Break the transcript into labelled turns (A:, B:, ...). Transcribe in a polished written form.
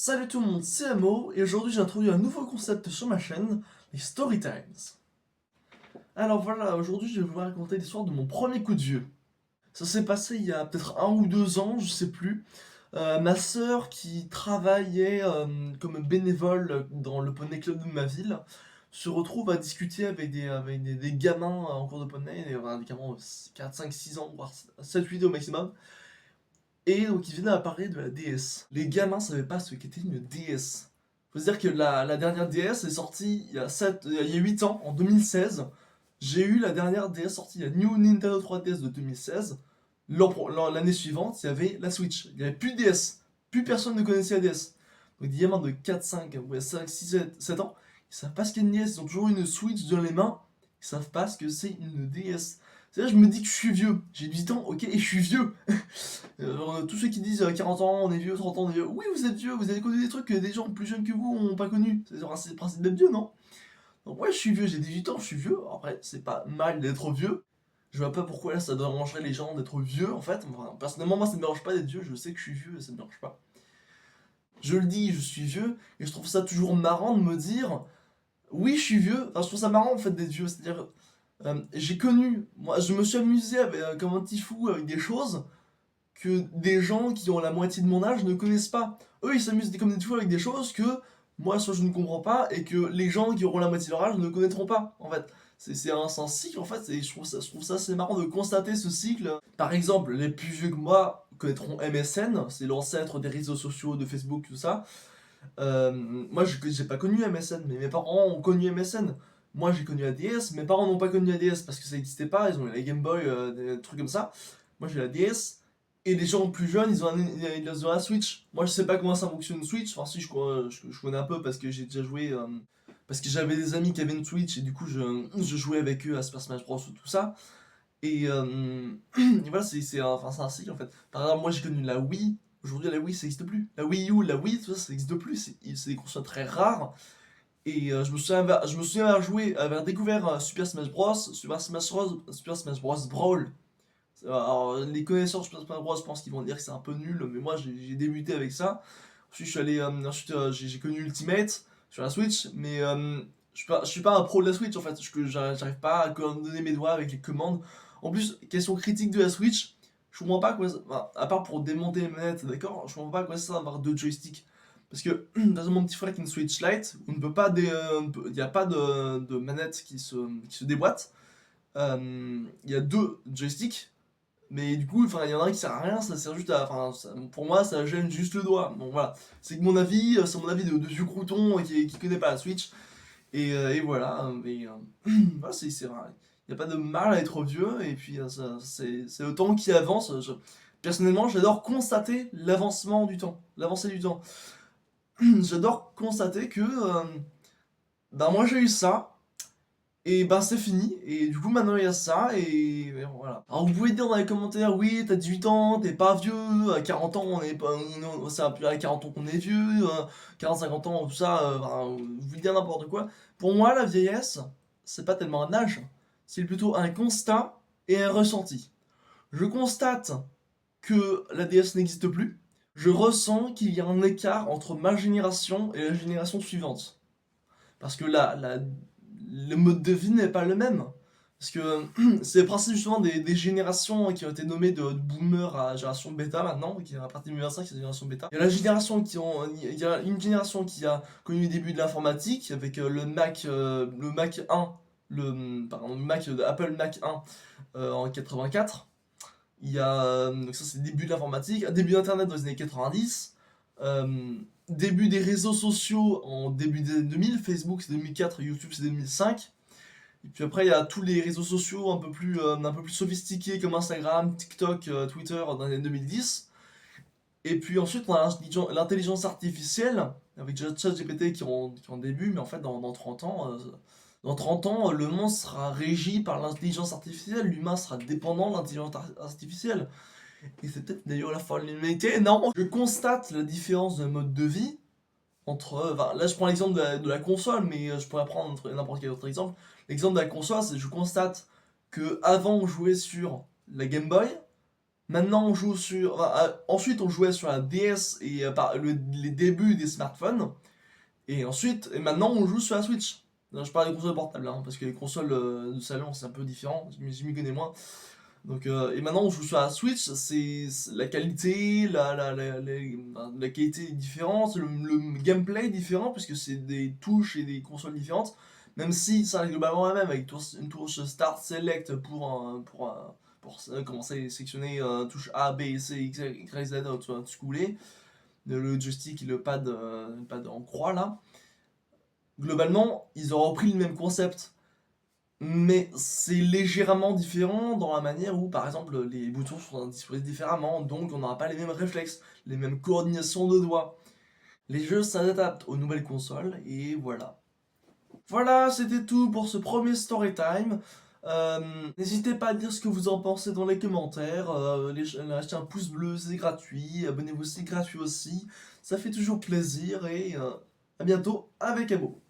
A: Salut tout le monde, c'est Amo, et aujourd'hui j'ai introduit un nouveau concept sur ma chaîne, les Story Times. Alors voilà, aujourd'hui je vais vous raconter l'histoire de mon premier coup de vieux. Ça s'est passé il y a peut-être 1 ou 2 ans, je sais plus. Ma sœur qui travaillait comme bénévole dans le poney club de ma ville se retrouve à discuter avec des gamins en cours de poney, des gamins de 4, 5, 6 ans, voire 7, 8 au maximum. Et donc, ils venaient à parler de la DS. Les gamins savaient pas ce qu'était une DS. Faut se dire que la dernière DS est sortie il y a 8 ans, en 2016. J'ai eu la dernière DS sortie, la New Nintendo 3DS de 2016. L'année suivante, il y avait la Switch. Il n'y avait plus de DS. Plus personne ne connaissait la DS. Donc, des gamins de 4, 5, ouais, 5, 6, 7 ans, ils savent pas ce qu'est une DS. Ils ont toujours une Switch dans les mains. Ils savent pas ce que c'est une DS. C'est là que je me dis que je suis vieux. J'ai 8 ans, ok, et je suis vieux. Tous ceux qui disent 40 ans, on est vieux, 30 ans, on est vieux. Oui, vous êtes vieux, vous avez connu des trucs que des gens plus jeunes que vous n'ont pas connu. C'est le principe d'être vieux, non? Donc, ouais, je suis vieux, j'ai 18 ans, je suis vieux. Après, c'est pas mal d'être vieux. Je vois pas pourquoi là ça dérangerait les gens d'être vieux en fait. Enfin, personnellement, moi ça me dérange pas d'être vieux, je sais que je suis vieux et ça me dérange pas. Je le dis, je suis vieux, et je trouve ça toujours marrant de me dire oui, je suis vieux. Enfin, je trouve ça marrant en fait d'être vieux. C'est-à-dire, j'ai connu, moi je me suis amusé comme un petit fou avec des choses que des gens qui ont la moitié de mon âge ne connaissent pas. Eux, ils s'amusent comme des fous avec des choses que moi, soit je ne comprends pas, et que les gens qui auront la moitié de leur âge ne connaîtront pas, en fait. C'est un cycle, en fait, et je trouve ça assez marrant de constater ce cycle. Par exemple, les plus vieux que moi connaîtront MSN, c'est l'ancêtre des réseaux sociaux, de Facebook, tout ça. Moi, j'ai pas connu MSN, mais mes parents ont connu MSN. Moi, j'ai connu la DS, mes parents n'ont pas connu la DS parce que ça n'existait pas, ils ont eu la Game Boy, des trucs comme ça. Moi, j'ai la DS, et les gens plus jeunes, ils ont la Switch. Moi, je sais pas comment ça fonctionne une Switch, enfin, si, je connais un peu parce que j'ai déjà joué, parce que j'avais des amis qui avaient une Switch, et du coup, je jouais avec eux à Super Smash Bros. Ou tout ça. Et voilà, c'est un cycle en fait. Par exemple, moi j'ai connu la Wii. Aujourd'hui, la Wii ça n'existe plus. La Wii U, la Wii, tout ça, ça n'existe plus. C'est des consoles très rares. Et je me souviens avoir découvert Super Smash Bros. Super Smash Bros. Brawl. Alors, les connaisseurs de Super Smash Bros. Je pense qu'ils vont dire que c'est un peu nul, mais moi j'ai débuté avec ça. Ensuite, j'ai connu Ultimate sur la Switch, mais je suis pas un pro de la Switch en fait. J'arrive pas à coordonner mes doigts avec les commandes. En plus, question critique de la Switch, je comprends pas quoi. Enfin, à part pour démonter les manettes, d'accord, je comprends pas à quoi ça sert d'avoir deux joysticks. Parce que, dans mon petit frère qui a une Switch Lite, on ne peut pas il n'y a pas de manette qui se déboîte. Il y a deux joysticks, mais du coup, enfin, il y en a un qui sert à rien, ça sert juste à. Enfin, pour moi, ça gêne juste le doigt. Donc voilà, c'est que mon avis, c'est mon avis de vieux crouton qui connaît pas la Switch. Et voilà, voilà, c'est vrai. Il n'y a pas de mal à être vieux, et puis c'est le temps qui avance. Personnellement, j'adore constater l'avancement du temps, l'avancée du temps. J'adore constater que, bah moi j'ai eu ça, et bah c'est fini, et du coup maintenant il y a ça, et voilà. Alors vous pouvez dire dans les commentaires, oui, t'as 18 ans, t'es pas vieux, à 40 ans, on est pas, c'est plus à 40 ans qu'on est vieux, 40, 50 ans, tout ça, enfin, vous pouvez dire n'importe quoi. Pour moi, la vieillesse, c'est pas tellement un âge, c'est plutôt un constat et un ressenti. Je constate que la DS n'existe plus, je ressens qu'il y a un écart entre ma génération et la génération suivante. Parce que le mode de vie n'est pas le même. Parce que c'est le principe justement des générations qui ont été nommées de boomer à génération bêta maintenant, qui est à partir de 2025, c'est la génération bêta. Il y a une génération qui a connu le début de l'informatique avec le Mac 1, pardon, Apple Mac 1 en 84. Donc ça c'est le début de l'informatique, début d'internet dans les années 90, début des réseaux sociaux en début des années 2000, Facebook c'est 2004, YouTube c'est 2005. Et puis après il y a tous les réseaux sociaux un peu plus sophistiqués comme Instagram, TikTok, Twitter dans les années 2010. Et puis ensuite on a l'intelligence artificielle avec ChatGPT qui est en début, mais en fait dans 30 ans, le monde sera régi par l'intelligence artificielle, l'humain sera dépendant de l'intelligence artificielle. Et c'est peut-être d'ailleurs la fin de l'humanité, non? Je constate la différence de mode de vie entre. Enfin, là, je prends l'exemple de la console, mais je pourrais prendre n'importe quel autre exemple. L'exemple de la console, c'est que je constate que avant on jouait sur la Game Boy, Maintenant, on joue sur. Enfin, ensuite, on jouait sur la DS et les débuts des smartphones. Et maintenant, on joue sur la Switch. Non, je parle des consoles portables, hein, parce que les consoles de salon, c'est un peu différent. Je m'y connais moins. Donc, et maintenant, on joue sur la Switch. La qualité, la qualité est différente, le gameplay est différent, puisque c'est des touches et des consoles différentes. Même si ça reste globalement la même, avec une touche Start Select pour commencer à sélectionner touche A, B, C, X, Y, Z, tout ce que vous voulez. Le joystick et le pad en croix là. Globalement, ils ont repris le même concept, mais c'est légèrement différent dans la manière où, par exemple, les boutons sont disposés différemment, donc on n'aura pas les mêmes réflexes, les mêmes coordinations de doigts. Les jeux s'adaptent aux nouvelles consoles, et voilà. Voilà, c'était tout pour ce premier story time. N'hésitez pas à dire ce que vous en pensez dans les commentaires. Lâchez un pouce bleu, c'est gratuit. Abonnez-vous, c'est gratuit aussi. Ça fait toujours plaisir et à bientôt avec Abo.